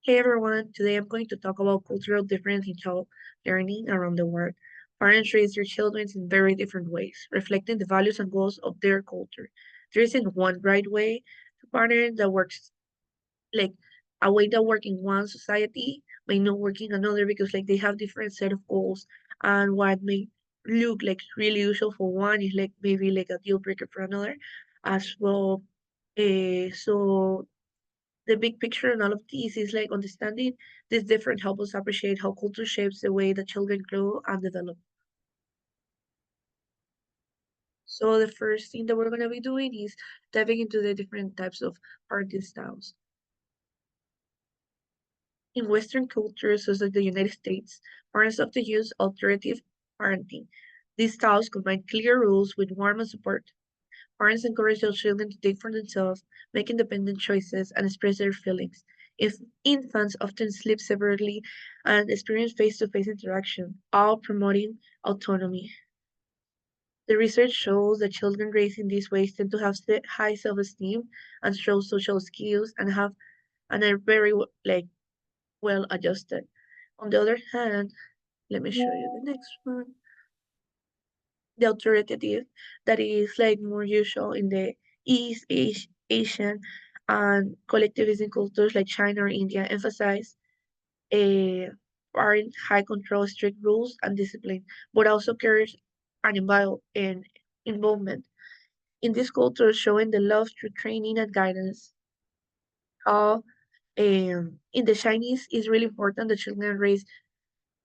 Hey everyone, today I'm going to talk about cultural difference in child learning around the world. Parents raise their children in very different ways, reflecting the values and goals of their culture. There isn't one right way to parent that works like a way that works in one society may not work in another because they have different set of goals and what may look like really usual for one is like maybe like a deal breaker for another as well. So the big picture in all of these is like understanding this different help us appreciate how culture shapes the way that children grow and develop. So the first thing that we're gonna be doing is diving into the different types of parenting styles. In Western cultures, such as the United States, parents often use alternative parenting. These styles combine clear rules with warmth and support. Parents encourage their children to think for themselves, make independent choices, and express their feelings. If infants often sleep separately and experience face-to-face interaction, all promoting autonomy. The research shows that children raised in these ways tend to have high self-esteem and strong social skills and are very well adjusted. On the other hand, let me show you the next one. The authoritative that is like more usual in the Asian and collectivism cultures like China or India emphasize a are in high control, strict rules and discipline, but also carries an involvement. In this culture, showing the love through training and guidance. How in the Chinese is really important that children raised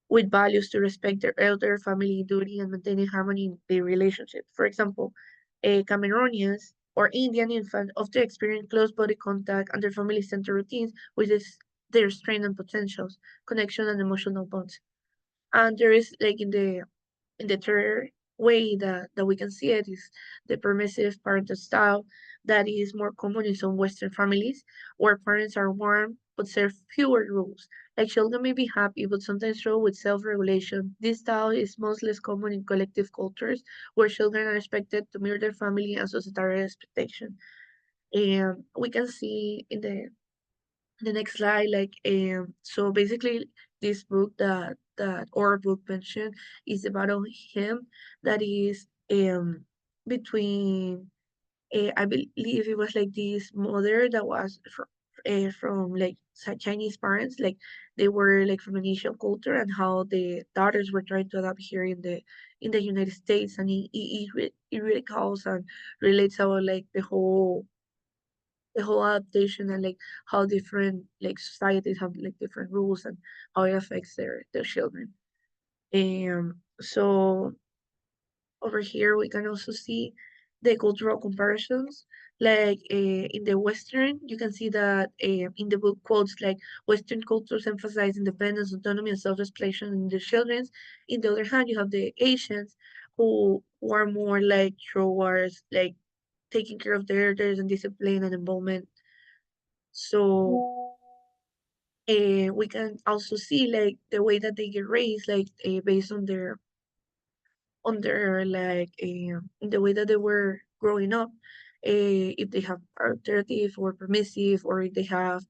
with values to respect their elder, family duty, and maintaining harmony in their relationships. For example, Cameroonians or Indian infants often experience close body contact and their family-centered routines, which is their strength and potentials, connection and emotional bonds. And there is like in the third way that we can see it is the permissive parental style that is more common in some Western families where parents are warm but serve fewer rules. Like children may be happy but sometimes struggle with self-regulation. This style is most less common in collective cultures where children are expected to mirror their family and societal expectation. And we can see in the next slide so basically this book that our book mentioned is about him that is between I believe it was like this mother that was from like Chinese parents like they were like from an Asian culture and how the daughters were trying to adapt here in the United States and it really calls and relates about like the whole adaptation and like how different like societies have like different rules and how it affects their children. So over here we can also see the cultural comparisons. Like in the Western, you can see that in the book quotes like Western cultures emphasize independence, autonomy, and self-expression in the children's. In the other hand, you have the Asians who are more like towards like taking care of their elders and discipline and involvement. So we can also see like the way that they get raised, like based on their the way that they were growing up. If they have alternative or permissive, or if they have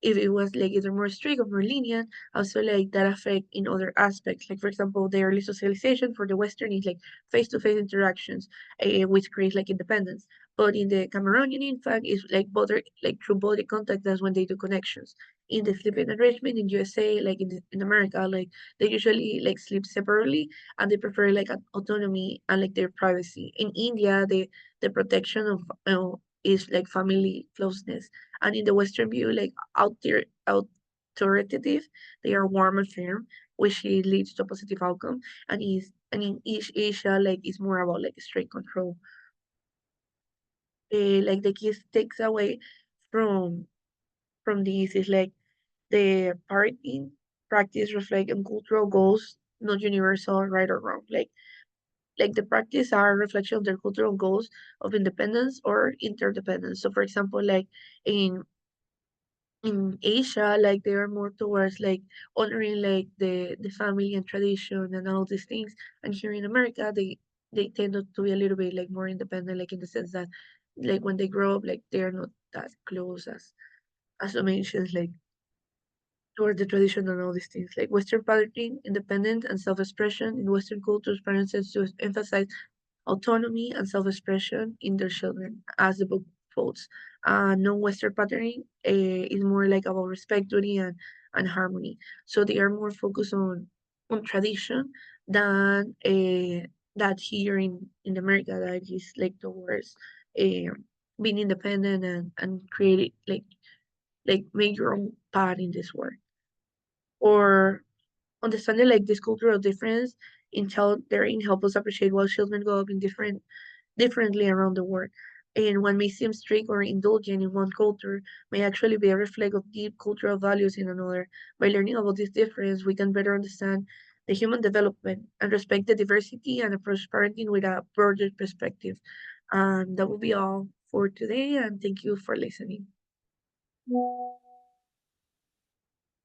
if it was like either more strict or more lenient, also like that affect in other aspects. Like for example, the early socialization for the Western is like face-to-face interactions, which creates like independence. But in the Cameroonian, in fact, is like like through body contact. That's when they do connections. In the sleep enrichment in USA, like in America, like they usually like sleep separately and they prefer like autonomy and like their privacy. In India, the protection of is like family closeness, and in the Western view, like authoritative, they are warm and firm, which leads to a positive outcome. And in each Asia, like it's more about like strict control. Like the key takes away from from this is like the parenting practice reflect on cultural goals, not universal right or wrong. Like the practice are a reflection of their cultural goals of independence or interdependence. So for example, like in Asia, like they are more towards like honoring like the family and tradition and all these things. And here in America, they tend to be a little bit like more independent, like in the sense that like when they grow up, like they're not that close as I mentioned, like toward the tradition and all these things. Like Western parenting, independence and self-expression. In Western cultures, parents tend to emphasize autonomy and self-expression in their children, as the book quotes. Non-Western parenting is more like about respect, duty, and harmony. So they are more focused on tradition than that here in America that is like towards uh, being independent and create like make your own path in this world. Or understanding like this cultural difference in childrearing help us appreciate why children grow up in differently around the world. And what may seem strict or indulgent in one culture may actually be a reflection of deep cultural values in another. By learning about this difference, we can better understand the human development and respect the diversity and approach parenting with a broader perspective. And that will be all for today. And thank you for listening.